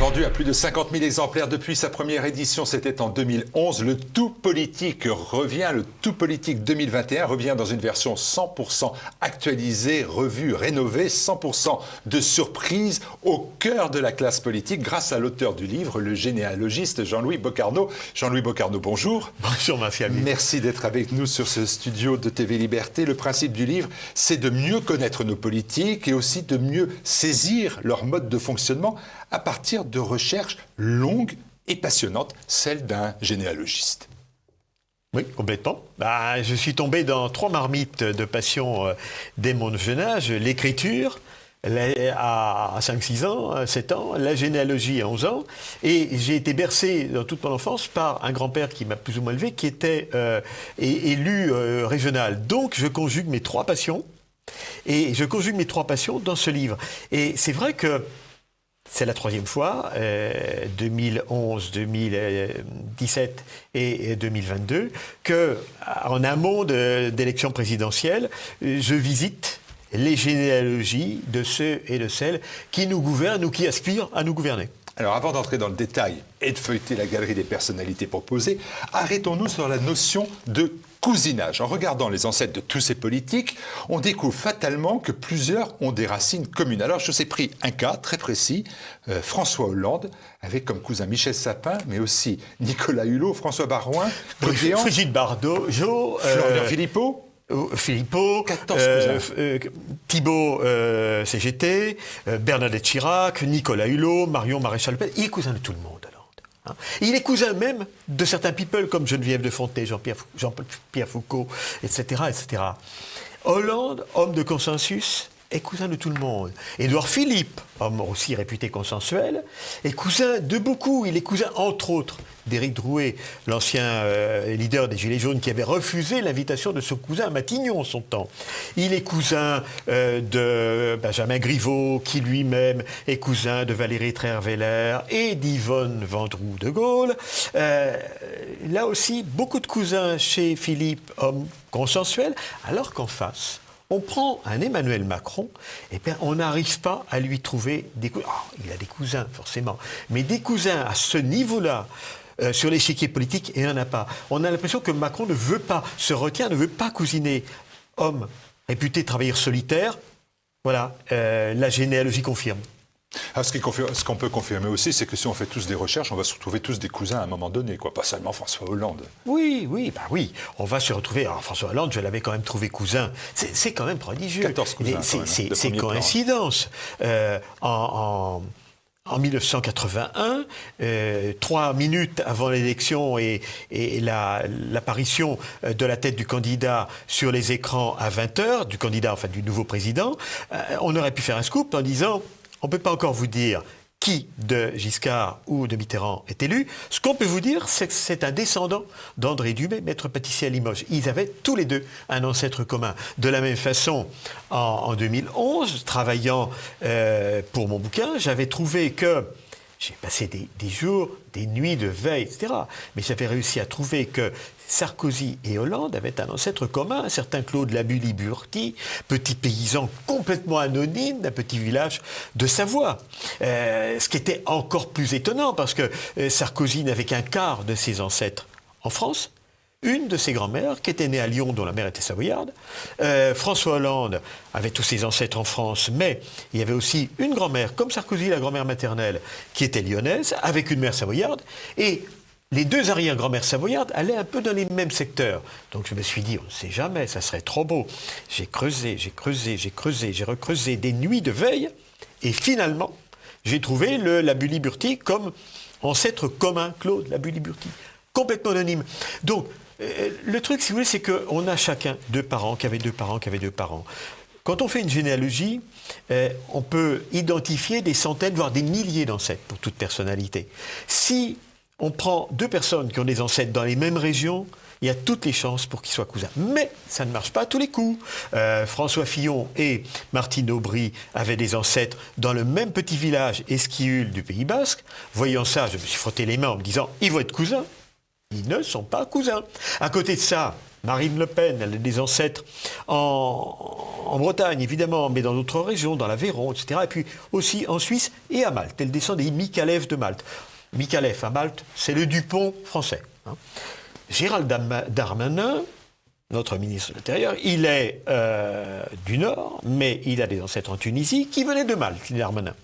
Vendu à plus de 50 000 exemplaires depuis sa première édition, c'était en 2011. Le Tout Politique revient, le Tout Politique 2021 revient dans une version 100% actualisée, revue, rénovée, 100% de surprise au cœur de la classe politique grâce à l'auteur du livre, le généalogiste Jean-Louis Bocarno. Jean-Louis Bocarno, bonjour. Bonjour, Martial. Merci d'être avec nous sur ce studio de TV Liberté. Le principe du livre, c'est de mieux connaître nos politiques et aussi de mieux saisir leur mode de fonctionnement à partir de recherches longues et passionnantes, celles d'un généalogiste. Oui, complètement. Je suis tombé dans 3 marmites de passion dès mon jeune âge. L'écriture, à 5-6 ans, 7 ans, la généalogie à 11 ans. Et j'ai été bercé dans toute mon enfance par un grand-père qui m'a plus ou moins élevé, qui était élu régional. Donc je conjugue mes 3 passions. Et je conjugue mes 3 passions dans ce livre. Et c'est vrai que c'est la 3e fois, 2011, 2017 et 2022, qu'en amont d'élections présidentielles, je visite les généalogies de ceux et de celles qui nous gouvernent ou qui aspirent à nous gouverner. Alors avant d'entrer dans le détail et de feuilleter la galerie des personnalités proposées, arrêtons-nous sur la notion de cousinage. En regardant les ancêtres de tous ces politiques, on découvre fatalement que plusieurs ont des racines communes. Alors je vous ai pris un cas très précis, François Hollande, avec comme cousin Michel Sapin, mais aussi Nicolas Hulot, François Baroin, Brigitte Bardot, Florian Philippot, 14 cousins. Thibault CGT, Bernadette Chirac, Nicolas Hulot, Marion Maréchal Le Pen. Il est cousin de tout le monde, Hollande. Il est cousin même de certains people comme Geneviève de Fontenay, Jean-Pierre Foucault, etc., etc. Hollande, homme de consensus, est cousin de tout le monde. Édouard Philippe, homme aussi réputé consensuel, est cousin de beaucoup. Il est cousin, entre autres, d'Éric Drouet, l'ancien leader des Gilets jaunes, qui avait refusé l'invitation de son cousin à Matignon en son temps. Il est cousin de Benjamin Griveaux, qui lui-même est cousin de Valérie Trierweiler et d'Yvonne Vendroux de Gaulle. Là aussi, beaucoup de cousins chez Philippe, homme consensuel, alors qu'en face, on prend un Emmanuel Macron, et bien on n'arrive pas à lui trouver des cousins. Oh, il a des cousins, forcément, mais des cousins à ce niveau-là, sur l'échiquier politique, il n'y en a pas. On a l'impression que Macron ne veut pas, se retient, ne veut pas cousiner. Homme réputé travailleur solitaire, voilà, la généalogie confirme. Alors, ce qu'on peut confirmer aussi, c'est que si on fait tous des recherches, on va se retrouver tous des cousins à un moment donné, quoi. Pas seulement François Hollande. Oui, on va se retrouver. Alors François Hollande, je l'avais quand même trouvé cousin. C'est quand même prodigieux. 14 cousins. C'est coïncidence. En 1981, 3 minutes avant l'élection et l'apparition de la tête du candidat sur les écrans à 20h, du candidat, enfin du nouveau président, on aurait pu faire un scoop en disant « on ne peut pas encore vous dire qui de Giscard ou de Mitterrand est élu. Ce qu'on peut vous dire, c'est que c'est un descendant d'André Dumay, maître pâtissier à Limoges. Ils avaient tous les deux un ancêtre commun. De la même façon, en 2011, travaillant pour mon bouquin, j'avais trouvé que j'ai passé des jours, des nuits de veille, etc. Mais j'avais réussi à trouver que Sarkozy et Hollande avaient un ancêtre commun, un certain Claude Labully-Burti, petit paysan complètement anonyme d'un petit village de Savoie. Ce qui était encore plus étonnant, parce que Sarkozy n'avait qu'un quart de ses ancêtres en France. Une de ses grand-mères, qui était née à Lyon, dont la mère était savoyarde. François Hollande avait tous ses ancêtres en France, mais il y avait aussi une grand-mère, comme Sarkozy, la grand-mère maternelle, qui était lyonnaise, avec une mère savoyarde. Et les 2 arrière-grand-mères savoyardes allaient un peu dans les mêmes secteurs. Donc je me suis dit, on ne sait jamais, ça serait trop beau. J'ai creusé, j'ai recreusé des nuits de veille, et finalement, j'ai trouvé le Labully-Burti comme ancêtre commun, Claude Labully-Burti, complètement anonyme. Donc, le truc, si vous voulez, c'est qu'on a chacun 2 parents, qui avaient 2 parents, qui avaient 2 parents. Quand on fait une généalogie, on peut identifier des centaines, voire des milliers d'ancêtres pour toute personnalité. Si on prend 2 personnes qui ont des ancêtres dans les mêmes régions, il y a toutes les chances pour qu'ils soient cousins. Mais ça ne marche pas à tous les coups. François Fillon et Martine Aubry avaient des ancêtres dans le même petit village Esquihul du Pays Basque. Voyant ça, je me suis frotté les mains en me disant « ils vont être cousins ». Ils ne sont pas cousins. À côté de ça, Marine Le Pen, elle a des ancêtres en Bretagne, évidemment, mais dans d'autres régions, dans l'Aveyron, etc. Et puis aussi en Suisse et à Malte. Elle descend des Micallef de Malte. Micallef à Malte, c'est le Dupont français. Gérald Darmanin, notre ministre de l'Intérieur, il est du Nord, mais il a des ancêtres en Tunisie qui venaient de Malte, les Darmanin.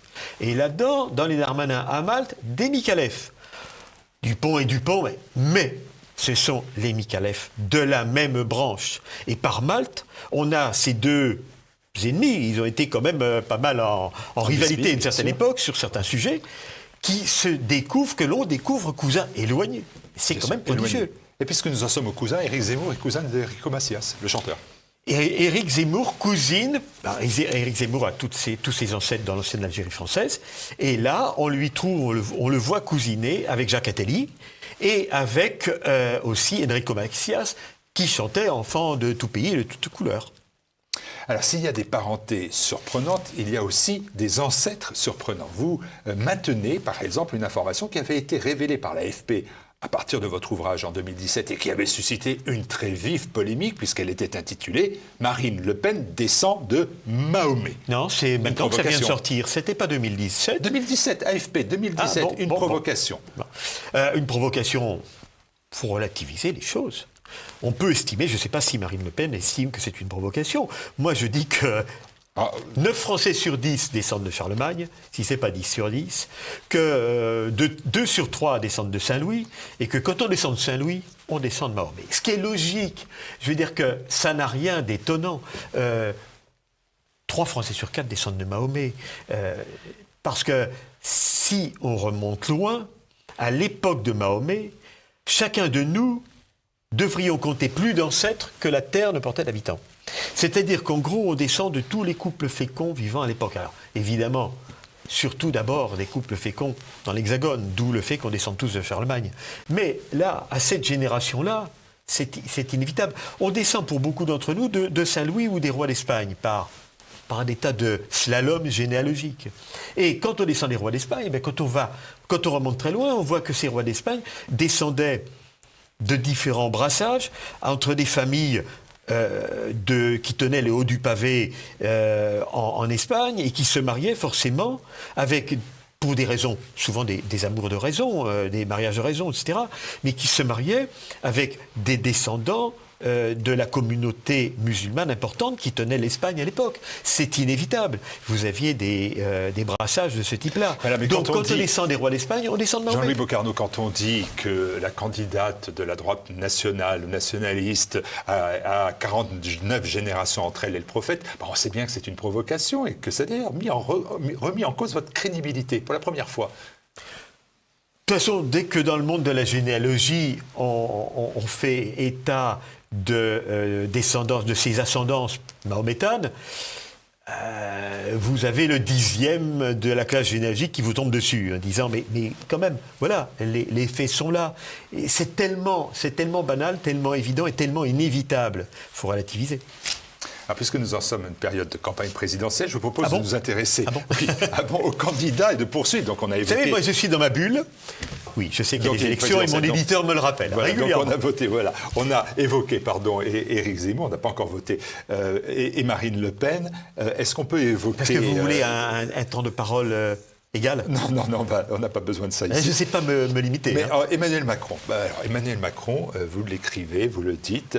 Et là-dedans, dans les Darmanin à Malte, des Micallef. Dupont et Dupont, mais ce sont les Micallef de la même branche. Et par Malte, on a ces deux ennemis, ils ont été quand même pas mal en rivalité à une certaine époque sur certains sujets, qui se découvrent, que l'on découvre cousins éloignés. C'est quand même prodigieux. Et puisque nous en sommes aux cousins, Éric Zemmour est cousin d'Enrico Macias, le chanteur. Et Éric Zemmour cousine, Éric Zemmour a tous ses ancêtres dans l'ancienne Algérie française, et là, on le voit cousiner avec Jacques Attali, et avec aussi Enrico Macias, qui chantait Enfant de tout pays et de toutes couleurs. Alors, s'il y a des parentés surprenantes, il y a aussi des ancêtres surprenants. Vous maintenez, par exemple, une information qui avait été révélée par l'AFP à partir de votre ouvrage en 2017 et qui avait suscité une très vive polémique puisqu'elle était intitulée « Marine Le Pen descend de Mahomet ». Non, c'est maintenant que ça vient de sortir. C'était pas 2017. 2017, AFP, 2017, une provocation. Une provocation, il faut relativiser les choses. On peut estimer, je ne sais pas si Marine Le Pen estime que c'est une provocation. Moi, je dis que 9 Français sur 10 descendent de Charlemagne, si ce n'est pas 10 sur 10, que 2 sur 3 descendent de Saint-Louis, et que quand on descend de Saint-Louis, on descend de Mahomet. Ce qui est logique. Je veux dire que ça n'a rien d'étonnant. 3 Français sur 4 descendent de Mahomet. Parce que si on remonte loin, à l'époque de Mahomet, chacun de nous devrions compter plus d'ancêtres que la Terre ne portait d'habitants. C'est-à-dire qu'en gros, on descend de tous les couples féconds vivant à l'époque. Alors, évidemment, surtout d'abord des couples féconds dans l'Hexagone, d'où le fait qu'on descende tous de Charlemagne. Mais là, à cette génération-là, c'est inévitable. On descend pour beaucoup d'entre nous de Saint-Louis ou des rois d'Espagne par un état de slalom généalogique. Et quand on descend des rois d'Espagne, quand on remonte très loin, on voit que ces rois d'Espagne descendaient de différents brassages entre des familles qui tenaient les hauts du pavé en Espagne et qui se mariaient forcément avec, pour des raisons, souvent des amours de raison, des mariages de raison, etc., mais qui se mariaient avec des descendants de la communauté musulmane importante qui tenait l'Espagne à l'époque. C'est inévitable. Vous aviez des brassages de ce type-là. Voilà, donc quand on descend des rois d'Espagne, on descend de Mahomet. Jean-Louis Bocarno, quand on dit que la candidate de la droite nationale, nationaliste, a 49 générations entre elle et le prophète, on sait bien que c'est une provocation et que ça a d'ailleurs remis en cause votre crédibilité pour la première fois. De toute façon, dès que dans le monde de la généalogie, on fait état de descendance, de ses ascendances mahométanes, vous avez le 10e de la classe généalogique qui vous tombe dessus, en disant mais quand même, voilà, les faits sont là. Et c'est tellement banal, tellement évident et tellement inévitable. Il faut relativiser. Alors, puisque nous en sommes à une période de campagne présidentielle, je vous propose de nous intéresser aux candidats et de poursuivre. Donc, on a évoqué... Vous savez, moi, je suis dans ma bulle. Oui, je sais qu'il y a des élections et mon éditeur me le rappelle régulièrement. Donc, on a voté, voilà. On a évoqué, Éric Zemmour, on n'a pas encore voté, et Marine Le Pen. Est-ce qu'on peut évoquer... Parce que vous voulez un temps de parole... égal ? Non, on n'a pas besoin de ça ici. Je ne sais pas me limiter. Mais Emmanuel Macron, Emmanuel Macron, vous l'écrivez, vous le dites.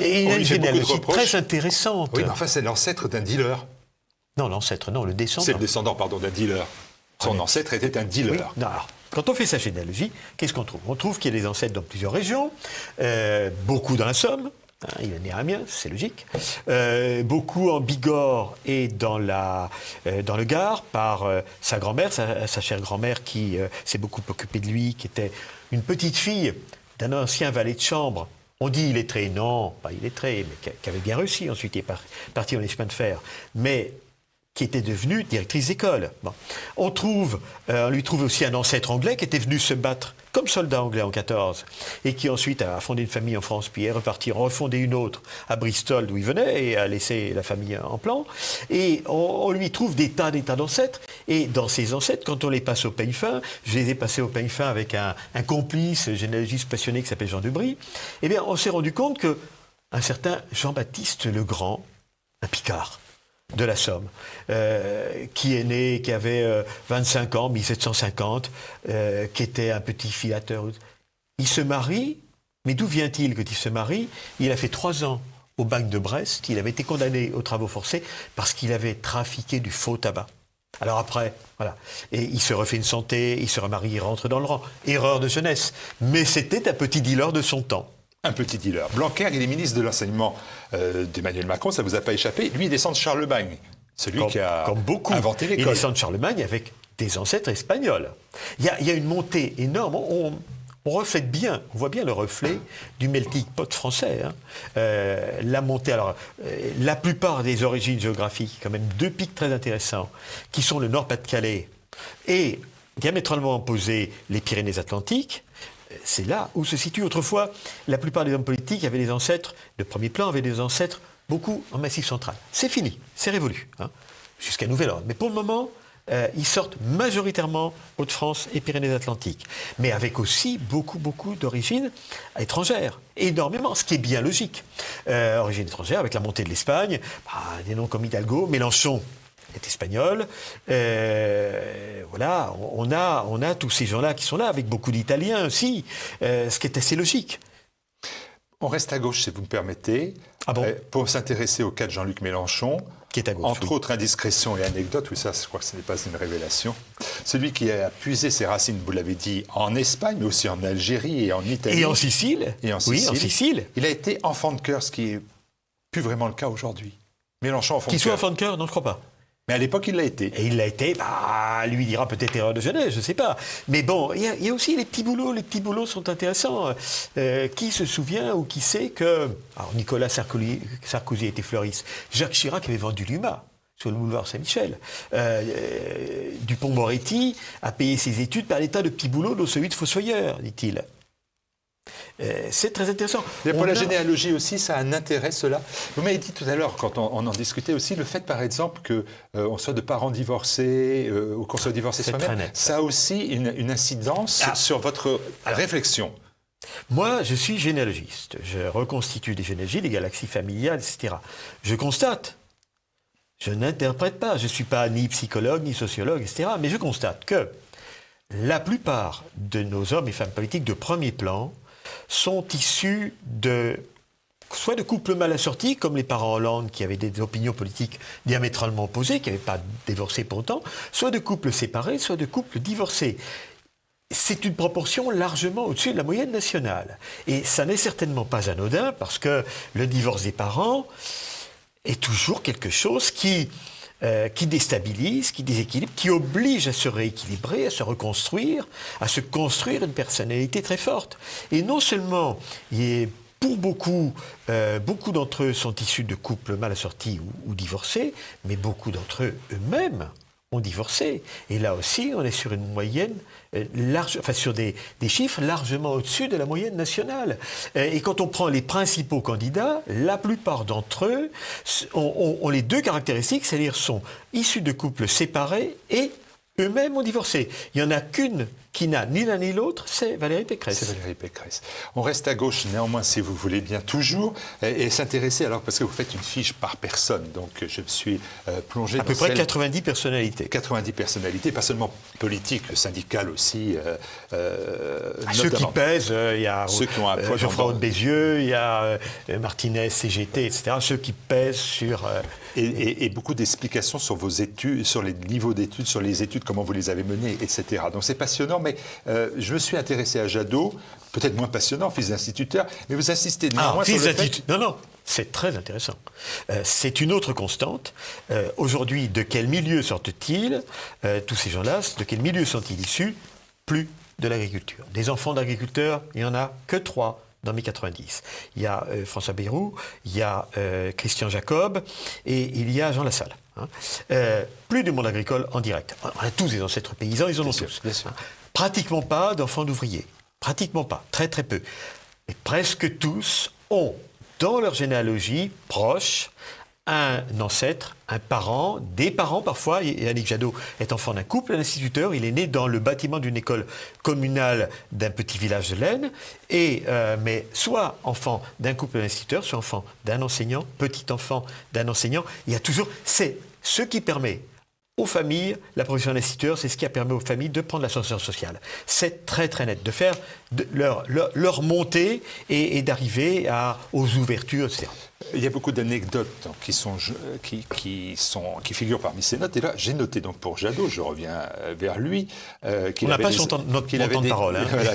Et il a une généalogie très intéressante. Oui, mais enfin, c'est l'ancêtre d'un dealer. Non, l'ancêtre, non, le descendant. C'est le descendant, d'un dealer. Son ancêtre était un dealer. Oui. Non, alors, quand on fait sa généalogie, qu'est-ce qu'on trouve ? On trouve qu'il y a des ancêtres dans plusieurs régions, beaucoup dans la Somme. Il est né à Amiens, c'est logique. Beaucoup en Bigorre et dans le Gard par sa grand-mère, sa chère grand-mère qui s'est beaucoup occupée de lui, qui était une petite fille d'un ancien valet de chambre. On dit illettré, non, pas illettré, mais qui avait bien réussi. Ensuite, il est parti dans les chemins de fer. Mais qui était devenue directrice d'école. Bon. On lui trouve aussi un ancêtre anglais qui était venu se battre comme soldat anglais en 14 et qui ensuite a fondé une famille en France, puis est reparti refonder une autre à Bristol d'où il venait et a laissé la famille en plan. Et on lui trouve des tas d'ancêtres. Et dans ces ancêtres, quand on les passe au peigne fin, je les ai passés au peigne fin avec un complice généalogiste passionné qui s'appelle Jean Debry, eh bien on s'est rendu compte qu'un certain Jean-Baptiste Legrand, un Picard de la Somme, qui est né, qui avait 25 ans, 1750, qui était un petit filateur. Il se marie, mais d'où vient-il quand il se marie? Il a fait 3 ans au bagne de Brest, il avait été condamné aux travaux forcés parce qu'il avait trafiqué du faux tabac. Alors après, voilà. Et il se refait une santé, il se remarie, il rentre dans le rang. Erreur de jeunesse. Mais c'était un petit dealer de son temps. Un petit dealer. Blanquer, il est ministre de l'enseignement d'Emmanuel Macron, ça ne vous a pas échappé. Lui, il descend de Charlemagne, celui qui a inventé l'école. Il descend de Charlemagne avec des ancêtres espagnols. Il y a une montée énorme. On reflète bien, on voit bien le reflet du melting pot français. Hein. La montée, alors, la plupart des origines géographiques, quand même 2 pics très intéressants, qui sont le Nord-Pas-de-Calais et diamétralement opposés les Pyrénées-Atlantiques. C'est là où se situe autrefois la plupart des hommes politiques avaient des ancêtres de premier plan, avaient des ancêtres beaucoup en Massif central. C'est fini, c'est révolu, hein, jusqu'à nouvel ordre. Mais pour le moment, ils sortent majoritairement Hauts-de-France et Pyrénées-Atlantiques, mais avec aussi beaucoup d'origines étrangères, énormément, ce qui est bien logique. Origines étrangères, avec la montée de l'Espagne, des noms comme Hidalgo, Mélenchon est espagnol. Voilà, on a tous ces gens-là qui sont là, avec beaucoup d'Italiens aussi, ce qui est assez logique. On reste à gauche, si vous me permettez, pour s'intéresser au cas de Jean-Luc Mélenchon. Qui est à gauche, entre autres indiscrétions et anecdotes, oui, ça, je crois que ce n'est pas une révélation. Celui qui a puisé ses racines, vous l'avez dit, en Espagne, mais aussi en Algérie et en Italie. Et en Sicile. Oui, en Sicile. Il a été enfant de cœur, ce qui n'est plus vraiment le cas aujourd'hui. Mélenchon, enfant de cœur. Qu'il soit enfant de cœur, non, je ne crois pas. Mais à l'époque, il l'a été. Et il l'a été, lui dira peut-être erreur de jeunesse, je ne sais pas. Mais bon, il y a aussi les petits boulots. Les petits boulots sont intéressants. Qui se souvient ou qui sait que... Alors, Nicolas Sarkozy était fleuriste. Jacques Chirac avait vendu l'UMA sur le boulevard Saint-Michel. Dupond-Moretti a payé ses études par l'état de petits boulots, dont celui de fossoyeur, dit-il. C'est très intéressant. Et pour la généalogie aussi, ça a un intérêt, cela. Vous m'avez dit tout à l'heure, quand on en discutait aussi, le fait, par exemple, qu'on soit de parents divorcés ou qu'on soit divorcé soi-même, ça a aussi une incidence sur votre réflexion. Moi, je suis généalogiste. Je reconstitue des généalogies, des galaxies familiales, etc. Je constate, je n'interprète pas, je ne suis pas ni psychologue, ni sociologue, etc. Mais je constate que la plupart de nos hommes et femmes politiques de premier plan sont issus soit de couples mal assortis, comme les parents Hollande, qui avaient des opinions politiques diamétralement opposées, qui n'avaient pas divorcé pour autant, soit de couples séparés, soit de couples divorcés. C'est une proportion largement au-dessus de la moyenne nationale. Et ça n'est certainement pas anodin, parce que le divorce des parents est toujours quelque chose qui déstabilise, qui déséquilibre, qui oblige à se rééquilibrer, à se reconstruire, à se construire une personnalité très forte. Et non seulement, pour beaucoup d'entre eux sont issus de couples mal assortis ou divorcés, mais beaucoup d'entre eux eux-mêmes ont divorcé. Et là aussi, on est sur une moyenne sur des chiffres largement au-dessus de la moyenne nationale. Et quand on prend les principaux candidats, la plupart d'entre eux ont les 2 caractéristiques, c'est-à-dire sont issus de couples séparés et eux-mêmes ont divorcé. Il n'y en a qu'une qui n'a ni l'un ni l'autre, c'est Valérie Pécresse. C'est Valérie Pécresse. On reste à gauche, néanmoins, si vous voulez bien, toujours, et s'intéresser, alors, parce que vous faites une fiche par personne, donc je me suis plongé dans à peu près 90 personnalités. 90 personnalités, pas seulement politiques, syndicales aussi. Ceux qui pèsent, il y a ceux qui ont un poids Geoffroy de Bézieux, il y a Martinez, CGT, etc. Ceux qui pèsent sur... Et beaucoup d'explications sur vos études, sur les niveaux d'études, sur les études, comment vous les avez menées, etc. Donc c'est passionnant, mais je me suis intéressé à Jadot, peut-être moins passionnant, fils d'instituteur, mais vous insistez néanmoins sur le fait... Non, c'est très intéressant. C'est une autre constante. Aujourd'hui, de quel milieu sortent-ils, tous ces gens-là, de quel milieu sont-ils issus? Plus de l'agriculture. Des enfants d'agriculteurs, il n'y en a que 3 dans mes 90. Il y a François Bayrou, il y a Christian Jacob et il y a Jean Lassalle. hein. Plus de monde agricole en direct. On a tous des ancêtres paysans, ils en ont tous. Bien sûr. Hein. Pratiquement pas d'enfants d'ouvriers. Pratiquement pas, très très peu. Mais presque tous ont, dans leur généalogie proche, un ancêtre, un parent, des parents parfois. Yannick Jadot est enfant d'un couple, un instituteur. Il est né dans le bâtiment d'une école communale d'un petit village de l'Aisne. Mais soit enfant d'un couple d'instituteurs, soit enfant d'un enseignant, petit enfant d'un enseignant. Il y a toujours... C'est ce qui permet aux familles, la profession d'instituteur, c'est ce qui a permis aux familles de prendre l'ascenseur social. C'est très très net, de faire leur montée et d'arriver aux ouvertures, etc. Il y a beaucoup d'anecdotes qui figurent parmi ces notes. Et là, j'ai noté donc pour Jadot, je reviens vers lui, qu'il on n'a pas notre temps de parole. Hein. Voilà,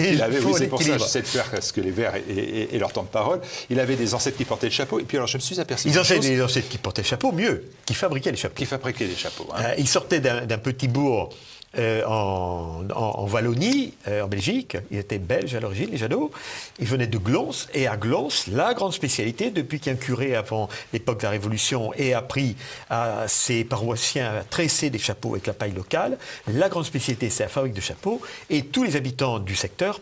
c'est pour ça que j'essaie de faire ce que les Verts et leur temps de parole. Il avait des ancêtres qui portaient le chapeau. Et puis alors, je me suis aperçu... Des ancêtres qui portaient le chapeau, mieux, qui fabriquaient les chapeaux. Qui fabriquaient les chapeaux. Hein. Il sortait d'un petit bourg en Wallonie, en Belgique. Il était belge à l'origine, les Jadot. Il venait de Glons. Et à Glons, la grande spécialité, depuis qu'un curé, avant l'époque de la Révolution, ait appris à ses paroissiens à tresser des chapeaux avec la paille locale, la grande spécialité, c'est la fabrique de chapeaux. Et tous les habitants du secteur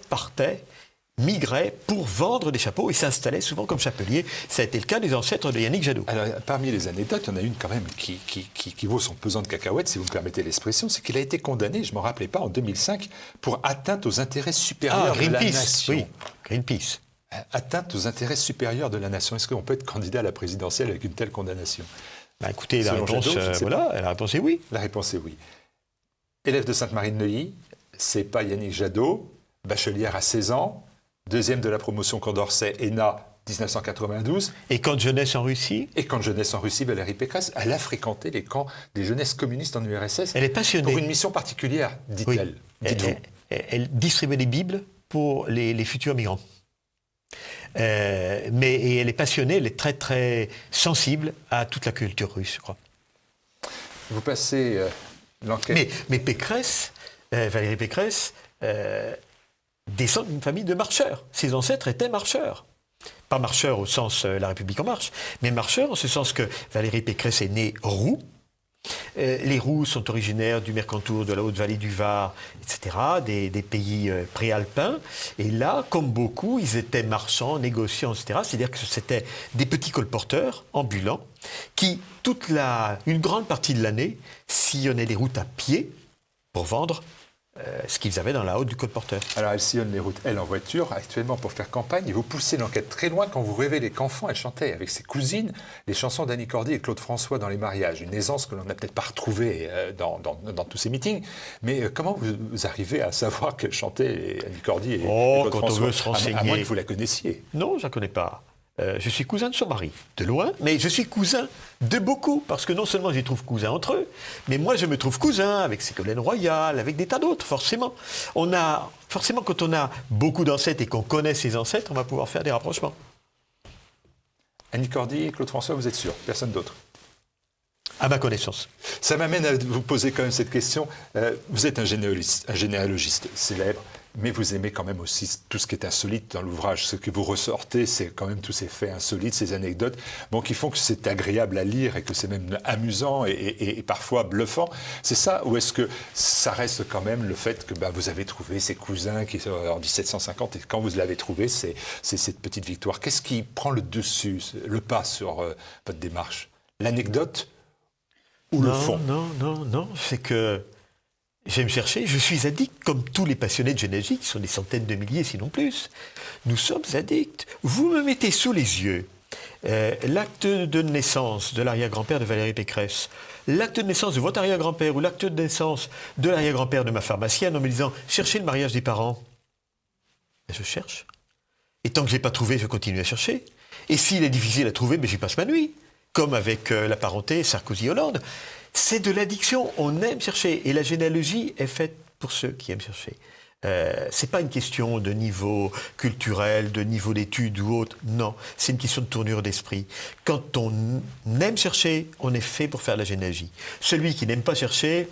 migraient pour vendre des chapeaux et s'installaient souvent comme chapeliers. Ça a été le cas des ancêtres de Yannick Jadot. Alors, parmi les anecdotes, il y en a une quand même qui vaut son pesant de cacahuètes, si vous me permettez l'expression, c'est qu'il a été condamné, je ne m'en rappelais pas, en 2005, pour atteinte aux intérêts supérieurs de la nation. Oui, Greenpeace. Atteinte aux intérêts supérieurs de la nation. Est-ce qu'on peut être candidat à la présidentielle avec une telle condamnation? Écoutez, la réponse est oui. La réponse est oui. Élève de Sainte-Marie-de-Neuilly, c'est pas Yannick Jadot, bachelière à 16 ans, deuxième de la promotion Condorcet, ENA, 1992. Et camp de jeunesse en Russie? Et camp de jeunesse en Russie, Valérie Pécresse, elle a fréquenté les camps des jeunesses communistes en URSS. Elle est passionnée. Pour une mission particulière, dit-elle. Oui. Elle distribuait des Bibles pour les futurs migrants. Et elle est passionnée, elle est très très sensible à toute la culture russe, je crois. Vous passez l'enquête... Mais Pécresse, Valérie Pécresse, descend d'une famille de marcheurs. Ses ancêtres étaient marcheurs. Pas marcheurs au sens La République en marche, mais marcheurs en ce sens que Valérie Pécresse est née roux. Les Roux sont originaires du Mercantour, de la Haute-Vallée du Var, etc., des pays préalpins. Et là, comme beaucoup, ils étaient marchands, négociants, etc. C'est-à-dire que c'était des petits colporteurs ambulants qui, une grande partie de l'année, sillonnaient les routes à pied pour vendre ce qu'ils avaient dans la haute du colporteur. Alors, elle sillonne les routes, elle, en voiture, actuellement, pour faire campagne. Et vous poussez l'enquête très loin quand vous révélez qu'enfant, elle chantait avec ses cousines les chansons d'Annie Cordy et Claude François dans les mariages. Une aisance que l'on n'a peut-être pas retrouvée dans tous ces meetings. Mais comment vous arrivez à savoir qu'elle chantait Annie Cordy et Claude quand François? On veut se renseigner. À moins que vous la connaissiez. Non, je ne la connais pas. Je suis cousin de son mari, de loin, mais je suis cousin de beaucoup, parce que non seulement je les trouve cousins entre eux, mais moi je me trouve cousin avec Ségolène Royal, avec des tas d'autres, forcément. Forcément, quand on a beaucoup d'ancêtres et qu'on connaît ses ancêtres, on va pouvoir faire des rapprochements. Annie Cordy et Claude François, vous êtes sûr? Personne d'autre? À ma connaissance. Ça m'amène à vous poser quand même cette question. Vous êtes un généalogiste célèbre, mais vous aimez quand même aussi tout ce qui est insolite dans l'ouvrage. Ce que vous ressortez, c'est quand même tous ces faits insolites, ces anecdotes, qui font que c'est agréable à lire et que c'est même amusant et parfois bluffant. C'est ça? Ou est-ce que ça reste quand même le fait que vous avez trouvé ces cousins qui sont en 1750 et quand vous l'avez trouvé, c'est cette petite victoire? Qu'est-ce qui prend le dessus, le pas sur votre démarche? L'anecdote ou le fond? Non, c'est que j'aime chercher, je suis addict, comme tous les passionnés de généalogie, qui sont des centaines de milliers, sinon plus. Nous sommes addicts. Vous me mettez sous les yeux l'acte de naissance de l'arrière-grand-père de Valérie Pécresse, l'acte de naissance de votre arrière-grand-père ou l'acte de naissance de l'arrière-grand-père de ma pharmacienne en me disant « cherchez le mariage des parents ». Je cherche. Et tant que je n'ai pas trouvé, je continue à chercher. Et s'il est difficile à trouver, j'y passe ma nuit. Comme avec la parenté Sarkozy-Hollande. C'est de l'addiction, on aime chercher. Et la généalogie est faite pour ceux qui aiment chercher. C'est pas une question de niveau culturel, de niveau d'études ou autre. Non, c'est une question de tournure d'esprit. Quand on aime chercher, on est fait pour faire la généalogie. Celui qui n'aime pas chercher,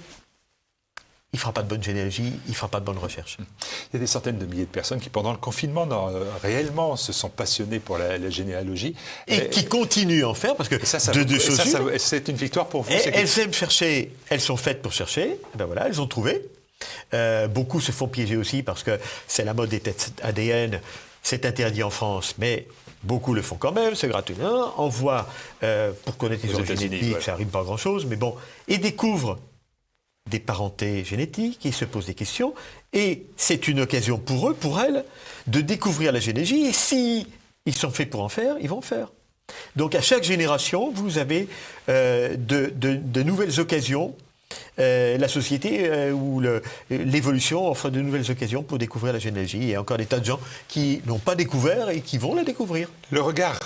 il ne fera pas de bonne généalogie, il ne fera pas de bonne recherche. Il y a des centaines de milliers de personnes qui, pendant le confinement, réellement se sont passionnées pour la généalogie. Et qui continuent à en faire, parce que c'est une victoire pour vous. Elles aiment chercher, elles sont faites pour chercher, ben voilà, elles ont trouvé. Beaucoup se font piéger aussi parce que c'est la mode des tests ADN, c'est interdit en France, mais beaucoup le font quand même, c'est gratuit. On voit, pour connaître les origines génétiques, ça arrive pas grand-chose, mais bon, et découvrent des parentés génétiques, ils se posent des questions, et c'est une occasion pour eux, pour elles, de découvrir la généalogie, et si ils sont faits pour en faire, ils vont en faire. Donc à chaque génération, vous avez de nouvelles occasions. La société ou l'évolution offre de nouvelles occasions pour découvrir la généalogie. Il y a encore des tas de gens qui n'ont pas découvert et qui vont la découvrir. Le regard,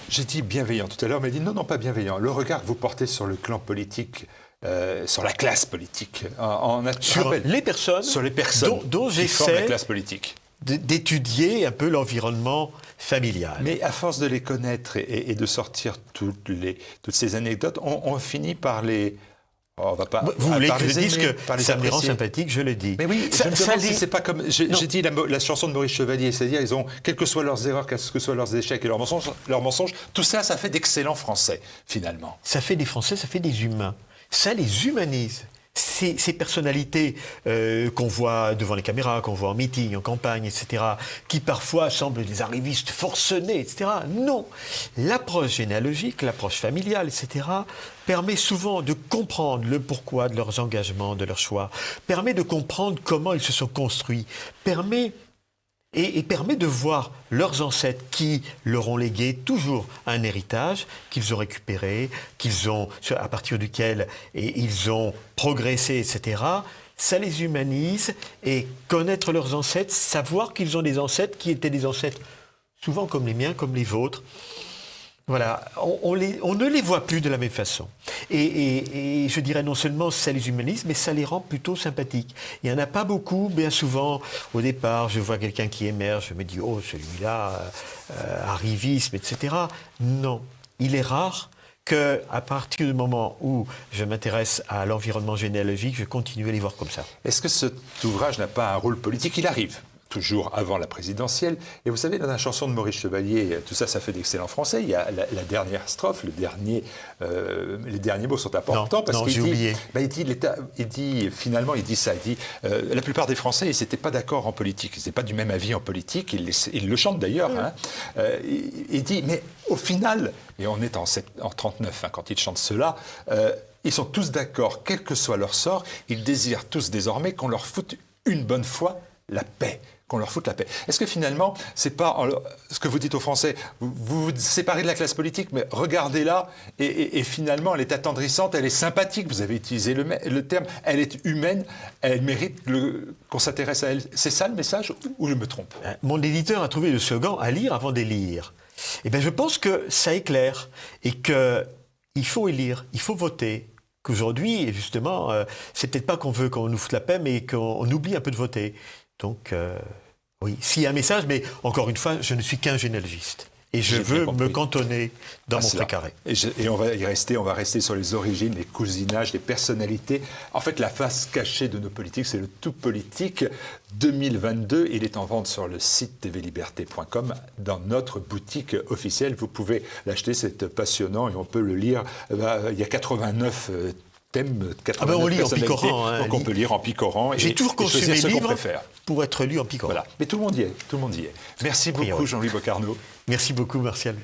j'ai dit bienveillant tout à l'heure, mais dit non, pas bienveillant. Le regard que vous portez sur le clan politique, sur la classe politique, sur les personnes dont j'essaie la classe politique. D'étudier un peu l'environnement familial. Mais à force de les connaître et de sortir toutes ces anecdotes, on finit par les... Oh, on va pas, vous voulez que je dise que ça me rend sympathique, je le dis. Mais oui, je me demande si c'est pas comme... J'ai dit la chanson de Maurice Chevalier, c'est-à-dire ils ont, quelles que soient leurs erreurs, quels que soient leurs échecs et leurs mensonges, tout ça, ça fait d'excellents Français, finalement. Ça fait des Français, ça fait des humains. Ça les humanise. Ces personnalités qu'on voit devant les caméras, qu'on voit en meeting, en campagne, etc., qui parfois semblent des arrivistes forcenés, etc. Non. L'approche généalogique, l'approche familiale, etc., permet souvent de comprendre le pourquoi de leurs engagements, de leurs choix, permet de comprendre comment ils se sont construits, permet de voir leurs ancêtres qui leur ont légué toujours un héritage qu'ils ont récupéré, à partir duquel ils ont progressé, etc. Ça les humanise, et connaître leurs ancêtres, savoir qu'ils ont des ancêtres qui étaient des ancêtres souvent comme les miens, comme les vôtres. Voilà, on ne les voit plus de la même façon. Et je dirais non seulement ça les humanise, mais ça les rend plutôt sympathiques. Il n'y en a pas beaucoup, bien souvent. Au départ, je vois quelqu'un qui émerge, je me dis « Oh, celui-là, arrivisme, etc. » Non, il est rare qu'à partir du moment où je m'intéresse à l'environnement généalogique, je continue à les voir comme ça. Est-ce que cet ouvrage n'a pas un rôle politique? Il arrive toujours avant la présidentielle. Et vous savez, dans la chanson de Maurice Chevalier, tout ça, ça fait d'excellents Français. Il y a la dernière strophe, les derniers mots sont importants. J'ai oublié. Il dit, finalement, il dit ça. Il dit, la plupart des Français, ils n'étaient pas d'accord en politique. Ils n'étaient pas du même avis en politique. Ils le chantent d'ailleurs. Hein. Il dit, mais au final, et on est en 39 quand il chante cela, ils sont tous d'accord, quel que soit leur sort. Ils désirent tous désormais qu'on leur foute une bonne fois la paix. Qu'on leur foute la paix. Est-ce que finalement, c'est pas ce que vous dites aux Français, vous vous séparez de la classe politique, mais regardez-la, et finalement, elle est attendrissante, elle est sympathique, vous avez utilisé le terme, elle est humaine, elle mérite qu'on s'intéresse à elle. C'est ça le message, ou je me trompe? Mon éditeur a trouvé le slogan « à lire avant d'élire ». Eh bien, je pense que ça éclaire, et qu'il faut élire, il faut voter. Qu'aujourd'hui, justement, c'est peut-être pas qu'on veut qu'on nous foute la paix, mais qu'on oublie un peu de voter. Donc, oui, s'il y a un message, mais encore une fois, je ne suis qu'un généalogiste. Et je veux me cantonner dans mon précaré. Et on va rester sur les origines, les cousinages, les personnalités. En fait, la face cachée de nos politiques, c'est le tout politique 2022. Il est en vente sur le site tvliberté.com dans notre boutique officielle. Vous pouvez l'acheter, c'est passionnant et on peut le lire. Il y a 89 thèmes, 89 on lit en picorant. Donc on peut lire en picorant. J'ai toujours conçu mes livres pour être lu en picorant. Voilà. Mais tout le monde y est. Merci beaucoup, Jean-Louis Bocarno. Merci beaucoup, Martial.